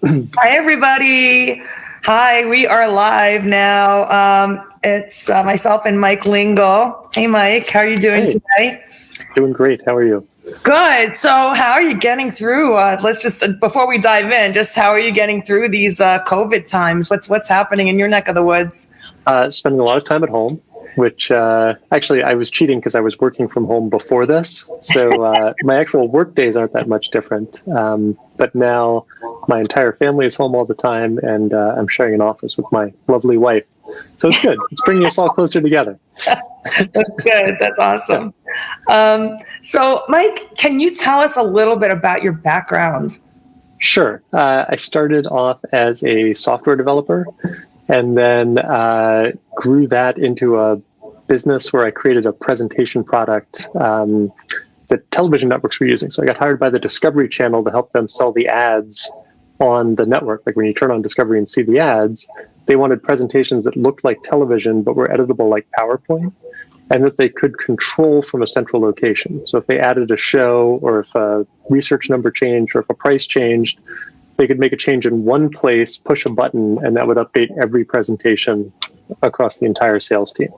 Hi, everybody. Hi, we are live now. It's myself and Mike Lingle. Hey, Mike, how are you doing today? Doing great. How are you? Good. So how are you getting through? Let's just, before we dive in, just how are you getting through these COVID times? What's happening in your neck of the woods? Spending a lot of time at home, which actually I was cheating because I was working from home before this. So my actual work days aren't that much different. But now my entire family is home all the time, and I'm sharing an office with my lovely wife. So it's good. It's bringing us all closer together. That's good. That's awesome. So, Mike, can you tell us a little bit about your background? Sure. I started off as a software developer, and then grew that into a business where I created a presentation product that television networks were using. So I got hired by the Discovery Channel to help them sell the ads on the network. Like when you turn on Discovery and see the ads, they wanted presentations that looked like television but were editable like PowerPoint, and that they could control from a central location. So if they added a show, or if a research number changed, or if a price changed, they could make a change in one place, push a button, and that would update every presentation across the entire sales team.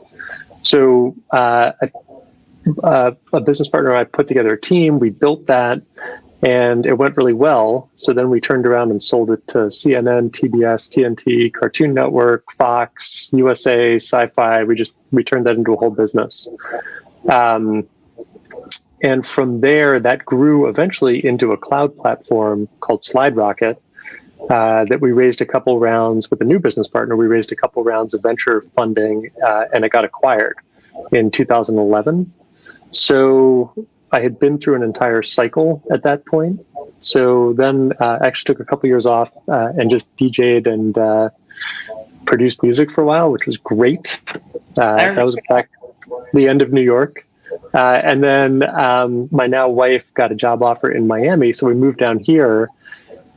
So a business partner and I put together a team, we built that, and it went really well. So then we turned around and sold it to CNN, TBS, TNT, Cartoon Network, Fox, USA, Sci-Fi. We turned that into a whole business. And from there, that grew eventually into a cloud platform called SlideRocket that we raised a couple rounds with a new business partner. We raised a couple rounds of venture funding, and it got acquired in 2011. So I had been through an entire cycle at that point. So then I actually took a couple years off and just DJ'd and produced music for a while, which was great. That was back the end of New York. And then my now wife got a job offer in Miami, so we moved down here.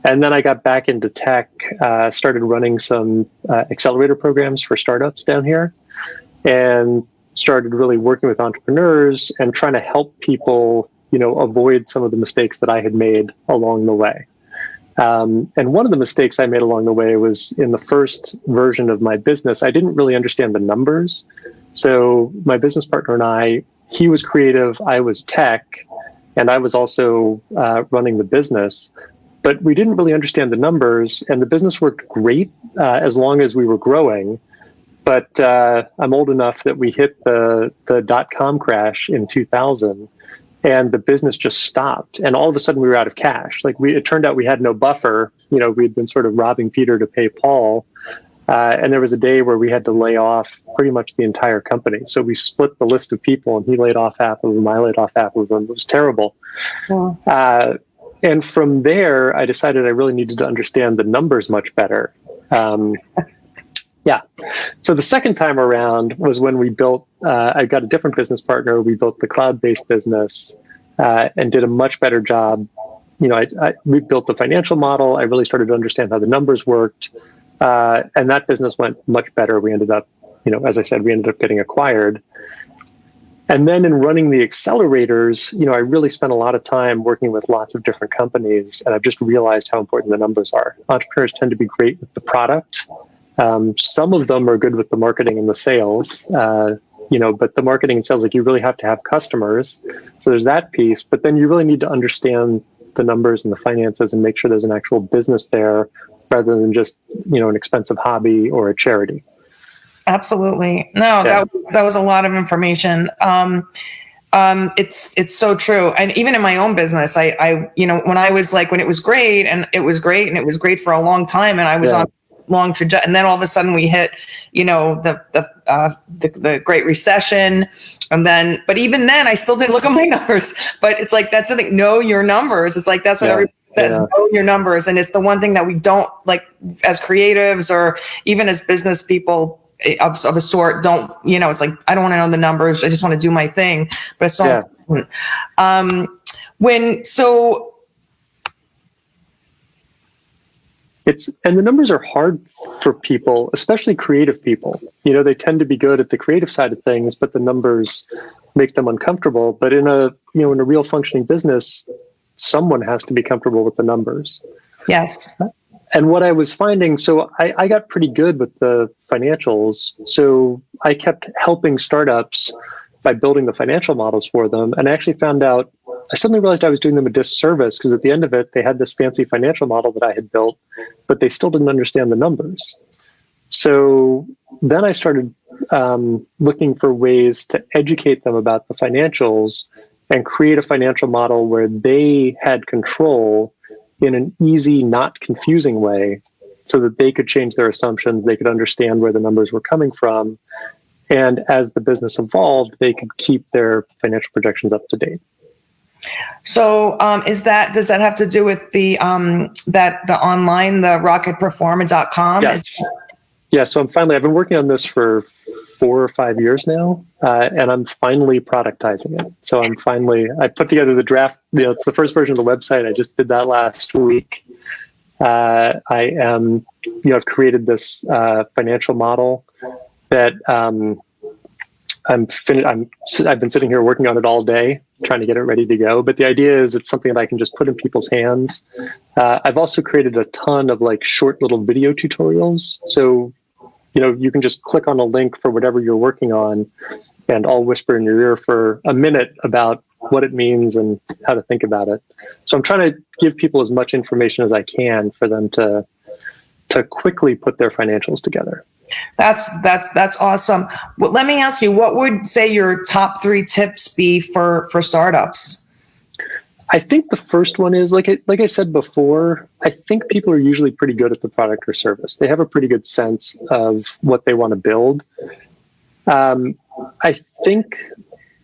And then I got back into tech, started running some accelerator programs for startups down here, and started really working with entrepreneurs and trying to help people, avoid some of the mistakes that I had made along the way. And one of the mistakes I made along the way was in the first version of my business, I didn't really understand the numbers. So my business partner and he was creative, I was tech, and I was also running the business. But we didn't really understand the numbers, and the business worked great as long as we were growing. But I'm old enough that we hit the .com crash in 2000, and the business just stopped. And all of a sudden, we were out of cash. It turned out we had no buffer. We'd been sort of robbing Peter to pay Paul. And there was a day where we had to lay off pretty much the entire company. So we split the list of people, and he laid off half of them, I laid off half of them. It was terrible. Yeah. And from there, I decided I really needed to understand the numbers much better. Yeah. So the second time around was when we built, I got a different business partner. We built the cloud-based business and did a much better job. We built the financial model. I really started to understand how the numbers worked. And that business went much better. We ended up, as I said, we ended up getting acquired. And then in running the accelerators, I really spent a lot of time working with lots of different companies, and I've just realized how important the numbers are. Entrepreneurs tend to be great with the product. Some of them are good with the marketing and the sales, but the marketing and sales, you really have to have customers. So there's that piece, but then you really need to understand the numbers and the finances and make sure there's an actual business there rather than just, an expensive hobby or a charity. Absolutely. No, yeah. That was a lot of information. It's so true. And even in my own business, I when I was when it was great and it was great for a long time, and I was on long trajectory, and then all of a sudden we hit, the Great Recession, and then, but even then I still didn't look at my numbers. But it's that's the thing, know your numbers. It's that's what everybody says, know your numbers. And it's the one thing that we don't as creatives or even as business people of a sort don't, it's I don't want to know the numbers. I just want to do my thing. But it's so important. And the numbers are hard for people, especially creative people. They tend to be good at the creative side of things, but the numbers make them uncomfortable. But in a real functioning business, someone has to be comfortable with the numbers. Yes. And what I was finding, so I got pretty good with the financials. So I kept helping startups by building the financial models for them. And I actually found out, I suddenly realized I was doing them a disservice because at the end of it, they had this fancy financial model that I had built, but they still didn't understand the numbers. So then I started looking for ways to educate them about the financials and create a financial model where they had control in an easy, not confusing way so that they could change their assumptions, they could understand where the numbers were coming from. And as the business evolved, they could keep their financial projections up to date. So does that have to do with the online, the rocketperforma.com? Yes. Yeah. So I've been working on this for 4 or 5 years now, and I'm finally productizing it. So I put together the draft. It's the first version of the website. I just did that last week. I've created this financial model that I've been sitting here working on it all day, trying to get it ready to go. But the idea is it's something that I can just put in people's hands. I've also created a ton of short little video tutorials. So you can just click on a link for whatever you're working on, and I'll whisper in your ear for a minute about what it means and how to think about it. So I'm trying to give people as much information as I can for them to quickly put their financials together. That's awesome. Well, let me ask you, what would say your top 3 tips be for startups? I think the first one is, like I said before, I think people are usually pretty good at the product or service. They have a pretty good sense of what they want to build. I think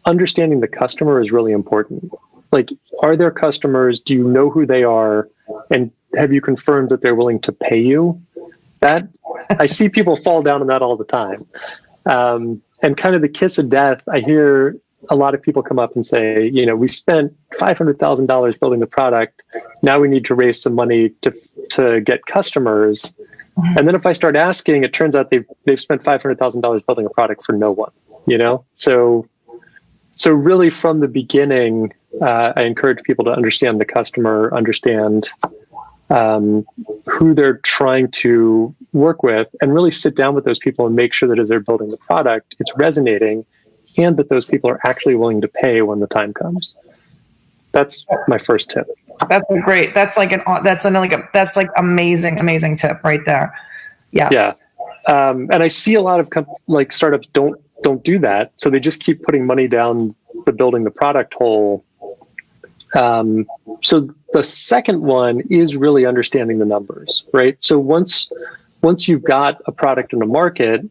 understanding the customer is really important. Are there customers? Do you know who they are? And have you confirmed that they're willing to pay you? That I see people fall down on that all the time. And kind of the kiss of death, I hear a lot of people come up and say, we spent $500,000 building the product. Now we need to raise some money to get customers. And then if I start asking, it turns out they've spent $500,000 building a product for no one, So really from the beginning, I encourage people to understand the customer, understand who they're trying to work with, and really sit down with those people and make sure that as they're building the product, it's resonating, and that those people are actually willing to pay when the time comes. That's my first tip. That's great. That's amazing tip right there. Yeah. Yeah. And I see a lot of startups don't do that. So they just keep putting money down the building the product hole. So the second one is really understanding the numbers, right? So once you've got a product in the market,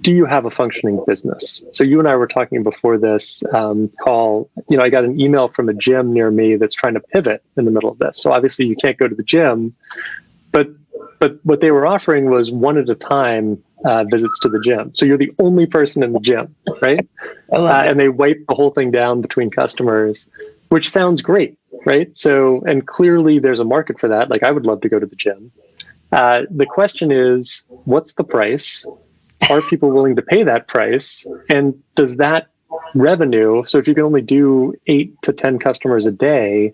do you have a functioning business? So you and I were talking before this call, I got an email from a gym near me that's trying to pivot in the middle of this. So obviously you can't go to the gym, but what they were offering was 1 at a time visits to the gym. So you're the only person in the gym, right? And they wipe the whole thing down between customers, which sounds great, right? So, and clearly there's a market for that. I would love to go to the gym. The question is, what's the price? Are people willing to pay that price? And does that revenue, so if you can only do 8 to 10 customers a day,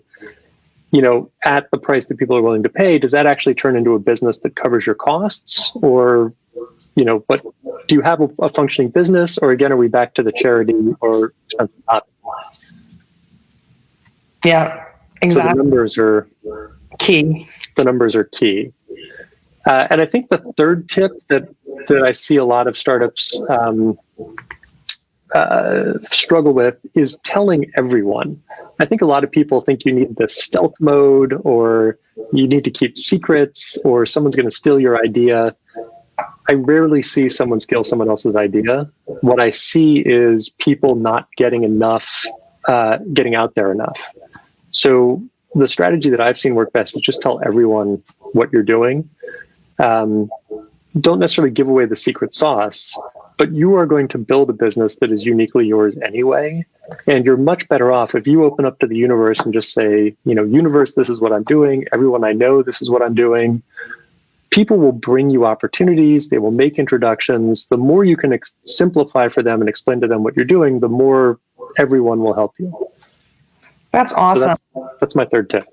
at the price that people are willing to pay, does that actually turn into a business that covers your costs? Or, but do you have a functioning business? Or again, are we back to the charity or expensive hobby? Yeah, exactly. So the numbers are key. And I think the third tip that I see a lot of startups struggle with is telling everyone. I think a lot of people think you need this stealth mode, or you need to keep secrets, or someone's going to steal your idea. I rarely see someone steal someone else's idea. What I see is people not getting out there enough. So the strategy that I've seen work best is just tell everyone what you're doing. Don't necessarily give away the secret sauce, but you are going to build a business that is uniquely yours anyway. And you're much better off if you open up to the universe and just say, universe, this is what I'm doing. Everyone I know, this is what I'm doing. People will bring you opportunities. They will make introductions. The more you can simplify for them and explain to them what you're doing, the more everyone will help you. That's awesome. So that's my third tip.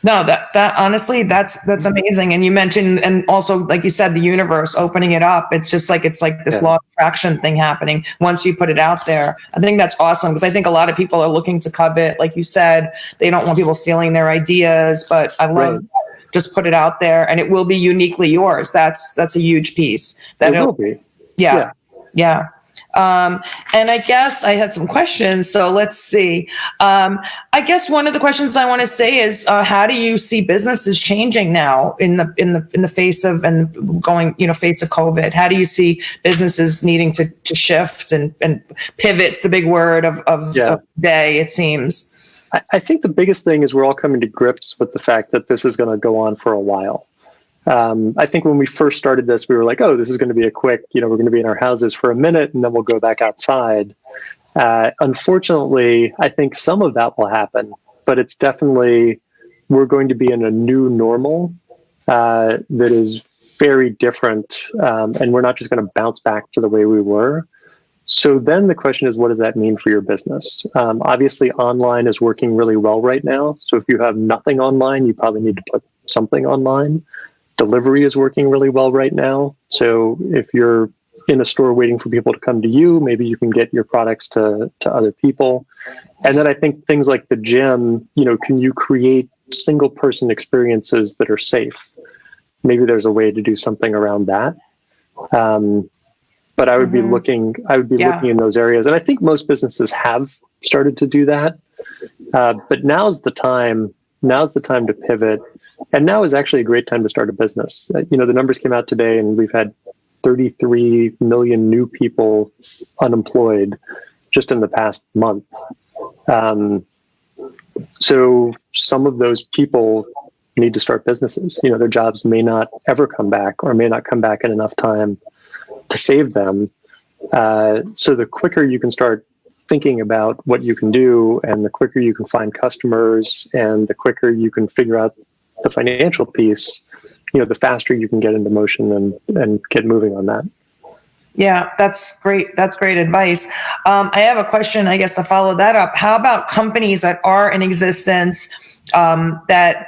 No, that honestly, that's amazing. And you mentioned, and also, like you said, the universe opening it up. It's like this law of attraction thing happening once you put it out there. I think that's awesome, because I think a lot of people are looking to covet, like you said, they don't want people stealing their ideas. But I love just put it out there, and it will be uniquely yours. That's a huge piece. It will be. Yeah. And I guess I had some questions, so let's see. I guess one of the questions I want to say is, how do you see businesses changing now in the face of face of COVID? How do you see businesses needing to shift and pivot's the big word of day, it seems. I think the biggest thing is we're all coming to grips with the fact that this is going to go on for a while. I think when we first started this, we were like, oh, this is going to be a quick, we're going to be in our houses for a minute and then we'll go back outside. Unfortunately, I think some of that will happen, but it's definitely, we're going to be in a new normal that is very different. And we're not just going to bounce back to the way we were. So then the question is, what does that mean for your business? Obviously, online is working really well right now. So if you have nothing online, you probably need to put something online. Delivery is working really well right now. So if you're in a store waiting for people to come to you, maybe you can get your products to other people. And then I think things like the gym, can you create single person experiences that are safe? Maybe there's a way to do something around that. But I would be looking in those areas. And I think most businesses have started to do that. But now's the time to pivot. And now is actually a great time to start a business. The numbers came out today and we've had 33 million new people unemployed just in the past month. So some of those people need to start businesses. Their jobs may not ever come back or may not come back in enough time to save them. So the quicker you can start thinking about what you can do, and the quicker you can find customers, and the quicker you can figure out the financial piece, the faster you can get into motion and get moving on that. Yeah, that's great. That's great advice. I have a question, I guess, to follow that up. How about companies that are in existence, that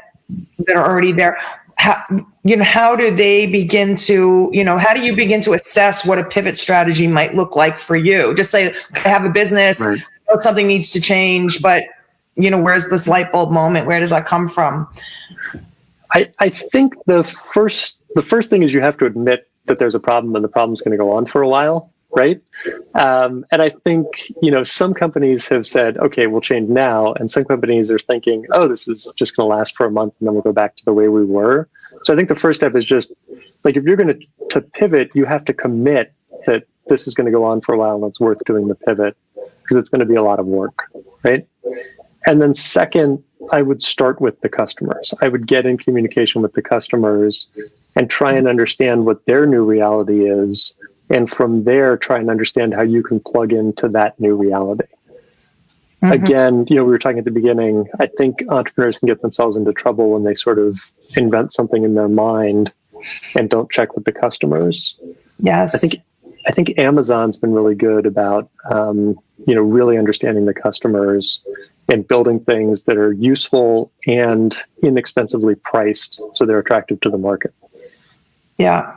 are already there? How do they begin to, how do you begin to assess what a pivot strategy might look like for you? Just say, I have a business, right. Something needs to change, but where's this light bulb moment? Where does that come from? I think the first thing is you have to admit that there's a problem and the problem's going to go on for a while, right? And I think, some companies have said, okay, we'll change now. And some companies are thinking, oh, this is just going to last for a month and then we'll go back to the way we were. So I think the first step is just like, if you're going to pivot, you have to commit that this is going to go on for a while and it's worth doing the pivot, because it's going to be a lot of work, right? And then second, I would start with the customers. I would get in communication with the customers and try and understand what their new reality is. And from there, try and understand how you can plug into that new reality. Mm-hmm. Again, we were talking at the beginning, I think entrepreneurs can get themselves into trouble when they sort of invent something in their mind and don't check with the customers. Yes. I think Amazon's been really good about, really understanding the customers and building things that are useful and inexpensively priced so they're attractive to the market. Yeah.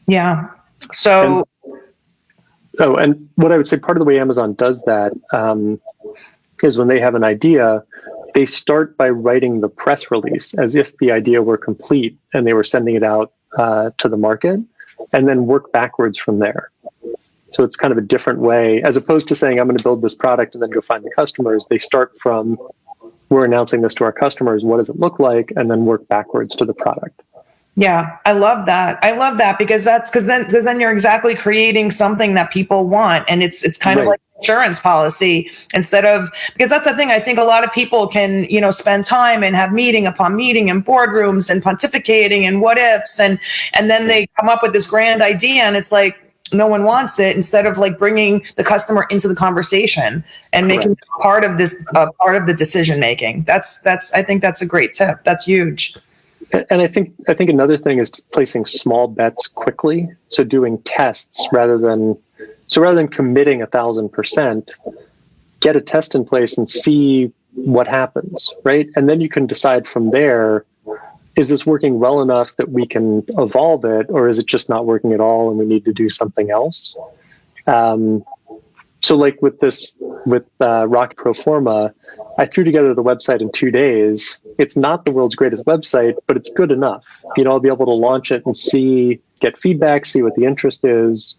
Yeah. So. And what I would say, part of the way Amazon does that is when they have an idea, they start by writing the press release as if the idea were complete and they were sending it out to the market, and then work backwards from there. So it's kind of a different way, as opposed to saying, I'm going to build this product and then go find the customers. They start from, we're announcing this to our customers. What does it look like? And then work backwards to the product. Yeah, I love that. Because then you're exactly creating something that people want. And it's kind of like insurance policy, because that's the thing. I think a lot of people can, spend time and have meeting upon meeting in boardrooms and pontificating and what ifs. And then they come up with this grand idea and it's like, no one wants it, instead of like bringing the customer into the conversation and making it part of this, part of the decision making. I think that's a great tip. That's huge. And I think another thing is placing small bets quickly. So doing tests rather than committing 1,000%, get a test in place and see what happens, right? And then you can decide from there, is this working well enough that we can evolve it, or is it just not working at all and we need to do something else? So like with Rocket Pro Forma, I threw together the website in 2 days. It's not the world's greatest website, but it's good enough. I'll be able to launch it and get feedback, see what the interest is.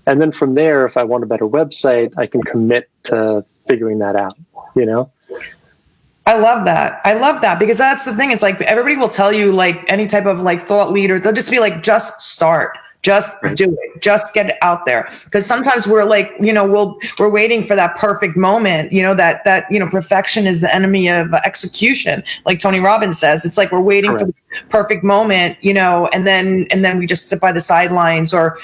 And then from there, if I want a better website, I can commit to figuring that out, I love that because that's the thing. It's like everybody will tell you, like any type of like thought leader, they'll just be like, just start. Just do it. Just get it out there. Because sometimes we're like, we're waiting for that perfect moment. That perfection is the enemy of execution. Like Tony Robbins says, it's like we're waiting for the perfect moment. And then we just sit by the sidelines, or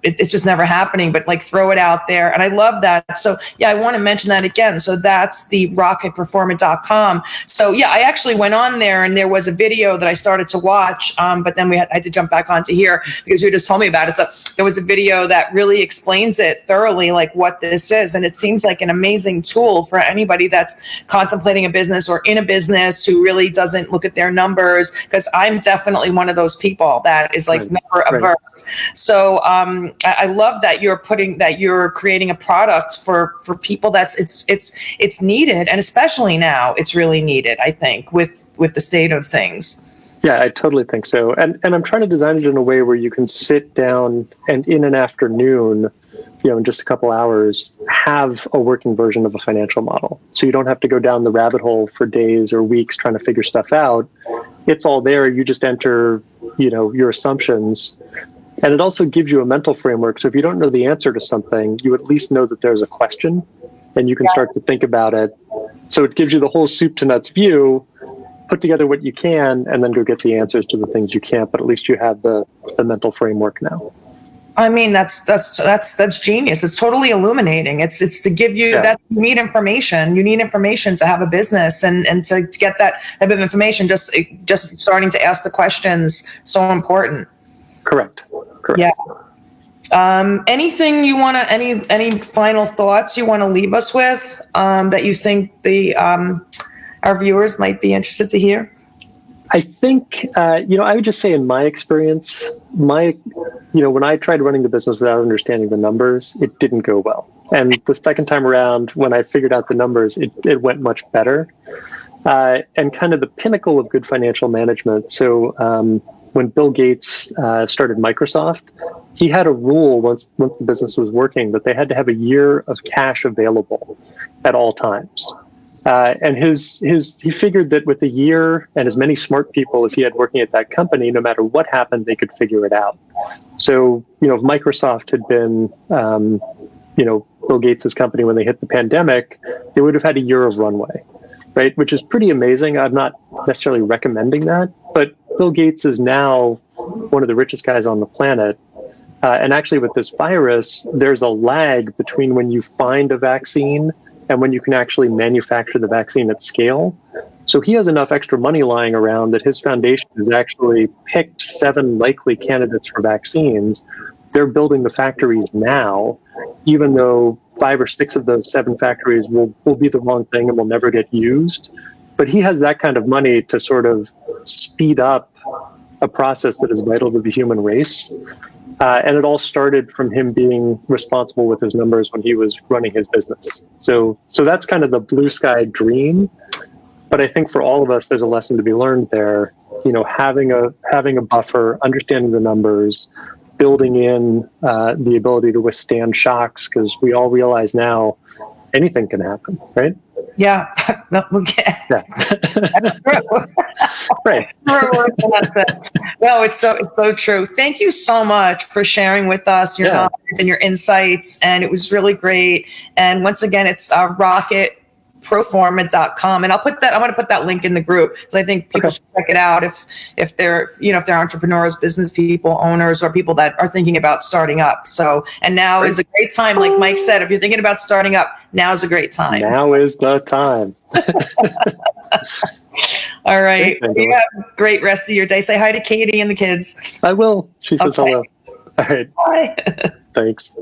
it's just never happening. But like throw it out there, and I love that. So yeah, I want to mention that again. So that's the rocketperformance.com. So yeah, I actually went on there, and there was a video that I started to watch, but then I had to jump back onto here because you just told me about it. So there was a video that really explains it thoroughly, like what this is, and it seems like an amazing tool for anybody that's contemplating a business or in a business who really doesn't look at their numbers. Because I'm definitely one of those people that is like number averse. So I love that you're creating a product for people it's needed, and especially now it's really needed, I think, with the state of things. Yeah, I totally think so. And I'm trying to design it in a way where you can sit down and in an afternoon, in just a couple hours, have a working version of a financial model. So you don't have to go down the rabbit hole for days or weeks trying to figure stuff out. It's all there. You just enter, your assumptions. And it also gives you a mental framework. So if you don't know the answer to something, you at least know that there's a question, and you can start to think about it. So it gives you the whole soup to nuts view, put together what you can, and then go get the answers to the things you can't. But at least you have the mental framework now. I mean, that's genius. It's totally illuminating. It's to give you that you need information. You need information to have a business, and to get that type of information, just starting to ask the questions, so important. Correct. Yeah. Anything you want to, any final thoughts you want to leave us with, that you think our viewers might be interested to hear? I think, I would just say in my experience, when I tried running the business without understanding the numbers, it didn't go well. And the second time around, when I figured out the numbers, it went much better. And kind of the pinnacle of good financial management. So, when Bill Gates started Microsoft, he had a rule once the business was working that they had to have a year of cash available at all times. And he figured that with a year and as many smart people as he had working at that company, no matter what happened, they could figure it out. So, if Microsoft had been, Bill Gates' company when they hit the pandemic, they would have had a year of runway, right? Which is pretty amazing. I'm not necessarily recommending that, but Bill Gates is now one of the richest guys on the planet. And actually with this virus, there's a lag between when you find a vaccine and when you can actually manufacture the vaccine at scale. So he has enough extra money lying around that his foundation has actually picked 7 likely candidates for vaccines. They're building the factories now, even though 5 or 6 of those 7 factories will be the wrong thing and will never get used. But he has that kind of money to sort of speed up a process that is vital to the human race. And it all started from him being responsible with his numbers when he was running his business. So that's kind of the blue sky dream. But I think for all of us, there's a lesson to be learned there. Having a buffer, understanding the numbers, building in the ability to withstand shocks, because we all realize now anything can happen, right? Yeah. No, yeah. Right. No, it's so true. Thank you so much for sharing with us your knowledge and your insights. And it was really great. And once again, it's rocketproforma.com. And I'm going to put that link in the group because I think people should check it out if they're entrepreneurs, business people, owners, or people that are thinking about starting up. So, and now is a great time. Like Mike said, if you're thinking about starting up, now is a great time. Now is the time. All right. You have a great rest of your day. Say hi to Katie and the kids. I will. She says hello. All right. Bye. Thanks.